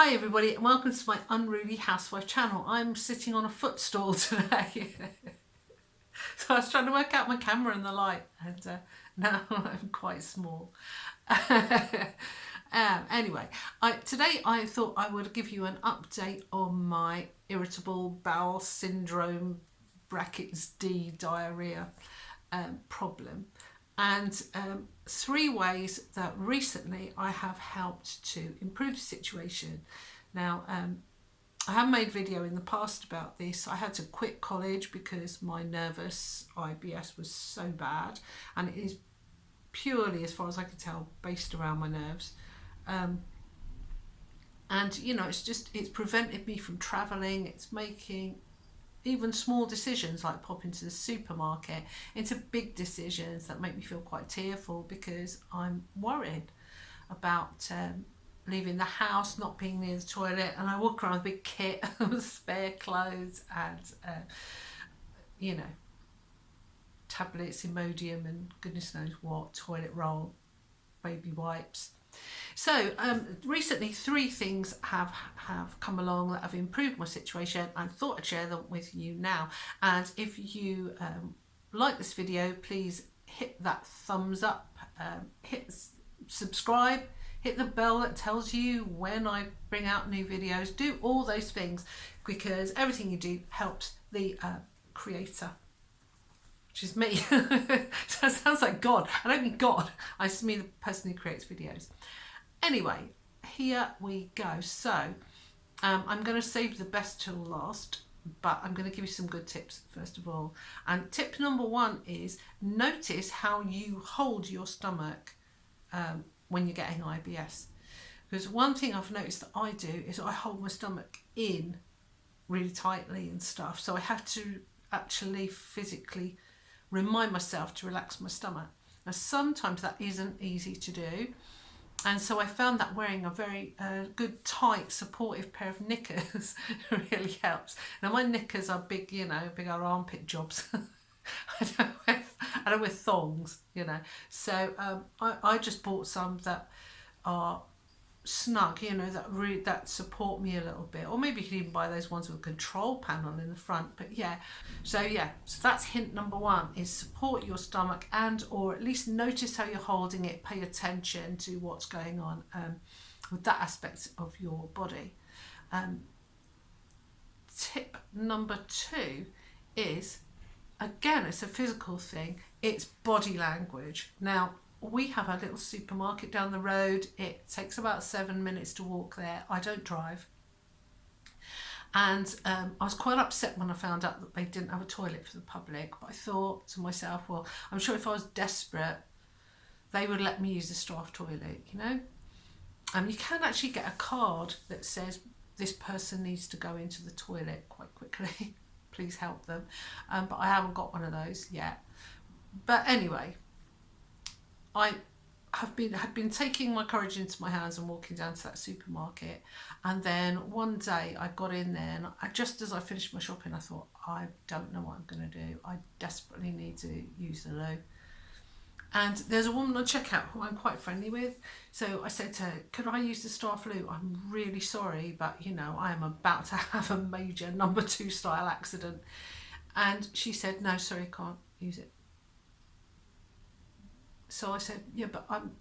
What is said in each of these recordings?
Hi everybody and welcome to my Unruly Housewife channel. I'm sitting on a footstool today. So I was trying to work out my camera and the light and now I'm quite small. Anyway, today I thought I would give you an update on my irritable bowel syndrome brackets D diarrhea problem, and 3 ways that recently I have helped to improve the situation. Now, I have made video in the past about this. I had to quit college because my nervous IBS was so bad, and it is purely, as far as I can tell, based around my nerves. And you know, it's prevented me from traveling. It's making even small decisions like popping to the supermarket into big decisions that make me feel quite tearful, because I'm worried about leaving the house, not being near the toilet, and I walk around with a big kit of spare clothes and you know, tablets, Imodium and goodness knows what, toilet roll, baby wipes. So recently 3 things have come along that have improved my situation. I thought I'd share them with you now. And if you like this video, please hit that thumbs up, hit subscribe, hit the bell that tells you when I bring out new videos. Do all those things, because everything you do helps the creator, which is me. So it sounds like God. I don't mean God, I just mean the person who creates videos. Anyway, here we go. So I'm going to save the best till last, but I'm going to give you some good tips first of all. And tip number 1 is notice how you hold your stomach when you're getting IBS. Because one thing I've noticed that I do is I hold my stomach in really tightly and stuff. So I have to actually physically remind myself to relax my stomach. Now sometimes that isn't easy to do, and so I found that wearing a very good tight supportive pair of knickers really helps. Now my knickers are big, you know, big old armpit jobs. I don't wear thongs, you know, so I just bought some that are snug, you know, that support me a little bit. Or maybe you could even buy those ones with a control panel in the front. But so that's hint number 1, is support your stomach, and or at least notice how you're holding it. Pay attention to what's going on with that aspect of your body. Tip number 2 is, again, it's a physical thing, it's body language. Now we have a little supermarket down the road. It takes about 7 minutes to walk there. I don't drive. And I was quite upset when I found out that they didn't have a toilet for the public. But I thought to myself, well, I'm sure if I was desperate, they would let me use the staff toilet, you know. You can actually get a card that says this person needs to go into the toilet quite quickly. Please help them. But I haven't got one of those yet. But anyway, I had been taking my courage into my hands and walking down to that supermarket, and then one day I got in there, and just as I finished my shopping, I thought, I don't know what I'm going to do. I desperately need to use the loo. And there's a woman on checkout who I'm quite friendly with, so I said to her, could I use the staff loo? I'm really sorry, but you know, I am about to have a major number 2 style accident. And she said, no, sorry, I can't use it. So I said, yeah, but I'm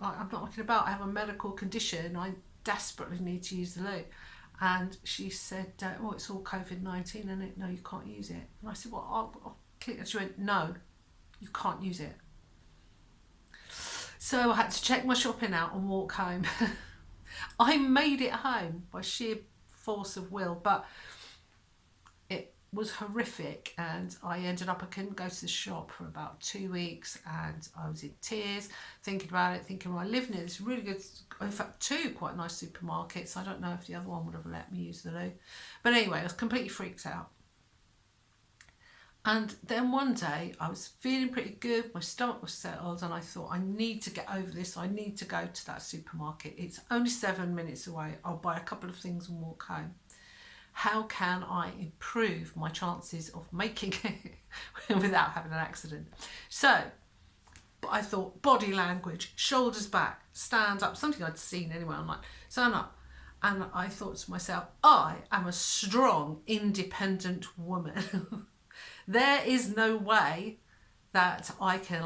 not looking about. I have a medical condition. I desperately need to use the loo. And she said, oh, it's all COVID-19 and no, you can't use it. And I said, well, I'll click. And she went, no, you can't use it. So I had to check my shopping out and walk home. I made it home by sheer force of will, but it was horrific, and I couldn't go to the shop for about 2 weeks, and I was in tears thinking about it, thinking, well, I live near this really good, in fact 2 quite nice supermarkets. I don't know if the other one would have let me use the loo, but anyway, I was completely freaked out. And then one day I was feeling pretty good, my stomach was settled, and I thought, I need to get over this. I need to go to that supermarket. It's only 7 minutes away. I'll buy a couple of things and walk home. How can I improve my chances of making it without having an accident? So I thought, body language, shoulders back, stand up, something I'd seen anyway. I'm like, stand up. And I thought to myself, I am a strong, independent woman. There is no way that I can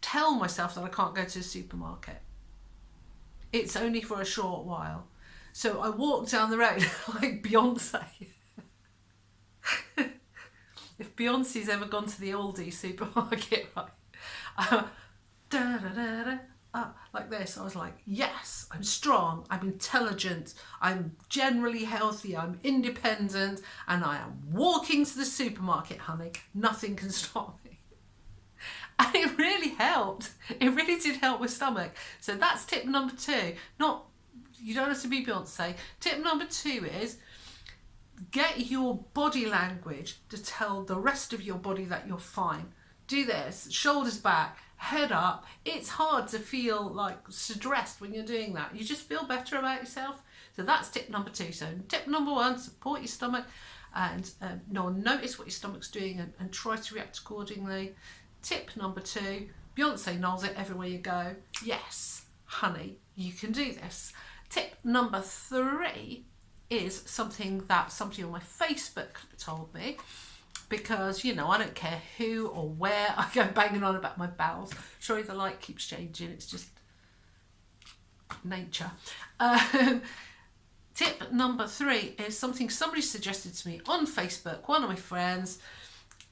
tell myself that I can't go to the supermarket. It's only for a short while. So I walked down the road like Beyonce. If Beyonce's ever gone to the Aldi supermarket, right? Da, da, da, da, like this. I was like, yes, I'm strong, I'm intelligent, I'm generally healthy, I'm independent, and I am walking to the supermarket, honey. Nothing can stop me. And it really helped. It really did help my stomach. So that's tip number 2. You don't have to be Beyonce. Tip number 2 is get your body language to tell the rest of your body that you're fine. Do this, shoulders back, head up. It's hard to feel like stressed when you're doing that. You just feel better about yourself. So that's tip number 2. So tip number 1, support your stomach and notice what your stomach's doing and try to react accordingly. Tip number 2, Beyonce knows it everywhere you go. Yes, honey, you can do this. Tip number 3 is something that somebody on my Facebook told me, because I don't care who or where I go banging on about my bowels. Sorry, the light keeps changing, it's just nature. Tip number 3 is something somebody suggested to me on Facebook, one of my friends,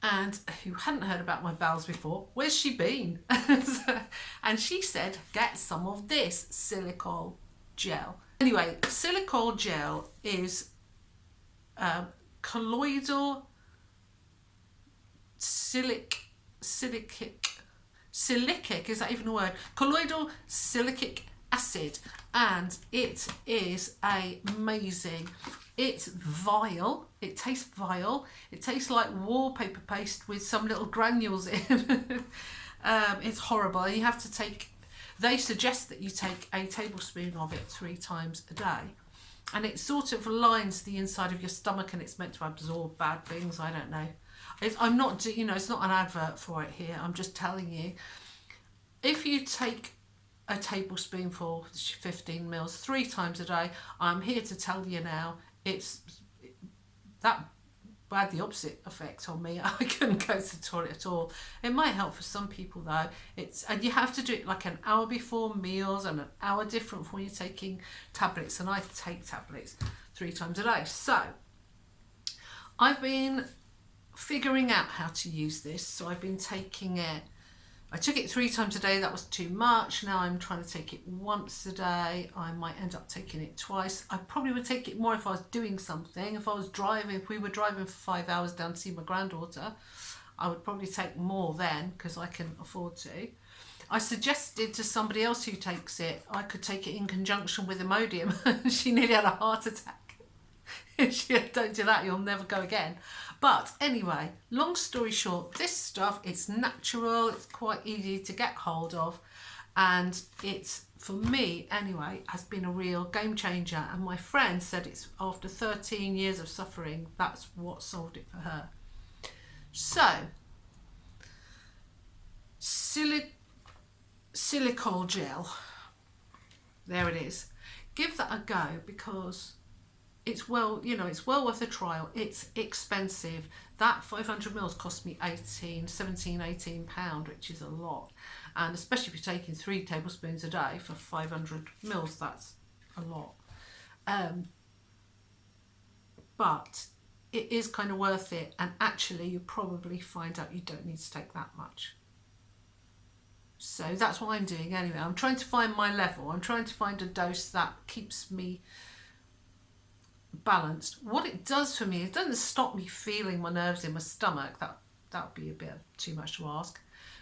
and who hadn't heard about my bowels before. Where's she been? And she said, get some of this silicol gel. Anyway, silicol gel is colloidal silicic, is that even a word? Colloidal silicic acid, and it is amazing. It's vile. It tastes vile. It tastes like wallpaper paste with some little granules in. It's horrible. You have to they suggest that you take a tablespoon of it 3 times a day. And it sort of lines the inside of your stomach, and it's meant to absorb bad things. I don't know. I'm not, it's not an advert for it here. I'm just telling you. If you take a tablespoonful, 15 mils, 3 times a day, I'm here to tell you now, it's that had the opposite effect on me. I couldn't go to the toilet at all. It might help for some people though. And you have to do it like an hour before meals and an hour different from when you're taking tablets. And I take tablets 3 times a day. So I've been figuring out how to use this. So I've been taking it. I took it 3 times a day. That was too much. Now I'm trying to take it once a day. I might end up taking it twice. I probably would take it more if I was doing something. If we were driving for 5 hours down to see my granddaughter, I would probably take more then because I can afford to. I suggested to somebody else who takes it, I could take it in conjunction with Imodium. She nearly had a heart attack. If she don't do that, you'll never go again. But anyway, long story short, this stuff, it's natural, it's quite easy to get hold of, and it's, for me anyway, has been a real game changer. And my friend said it's after 13 years of suffering, that's what solved it for her. So, silicol gel, there it is. Give that a go, because it's well worth a trial. It's expensive. That 500 mils cost me £18, which is a lot. And especially if you're taking 3 tablespoons a day for 500 mils, that's a lot. But it is kind of worth it. And actually, you probably find out you don't need to take that much. So that's what I'm doing anyway. I'm trying to find my level. I'm trying to find a dose that keeps me balanced. What it does for me, it doesn't stop me feeling my nerves in my stomach. That would be a bit too much to ask.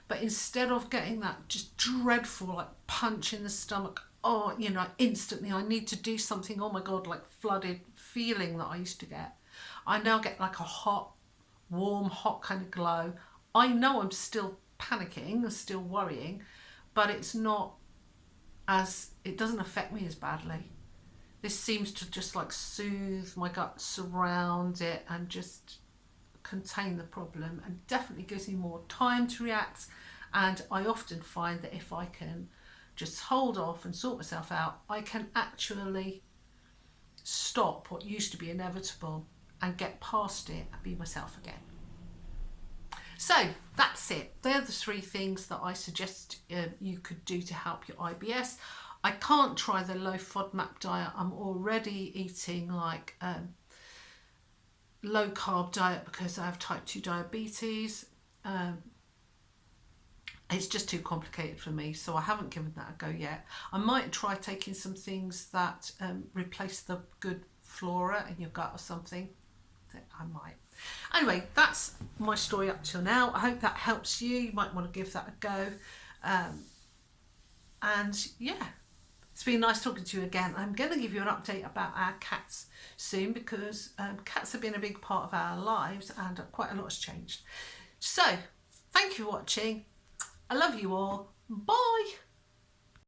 But instead of getting that just dreadful like punch in the stomach, instantly I need to do something, oh my god, like flooded feeling that I used to get, I now get like a warm hot kind of glow. I know I'm still panicking, I'm still worrying, but it doesn't affect me as badly. This seems to just like soothe my gut, surround it, and just contain the problem, and definitely gives me more time to react. And I often find that if I can just hold off and sort myself out, I can actually stop what used to be inevitable and get past it and be myself again. So that's it. They're the 3 things that I suggest you could do to help your IBS. I can't try the low FODMAP diet. I'm already eating like low carb diet because I have type 2 diabetes. It's just too complicated for me, so I haven't given that a go yet. I might try taking some things that replace the good flora in your gut or something. I might. Anyway, that's my story up till now. I hope that helps you. You might want to give that a go. And yeah, it's been nice talking to you again. I'm going to give you an update about our cats soon because cats have been a big part of our lives and quite a lot has changed. So, thank you for watching. I love you all. Bye.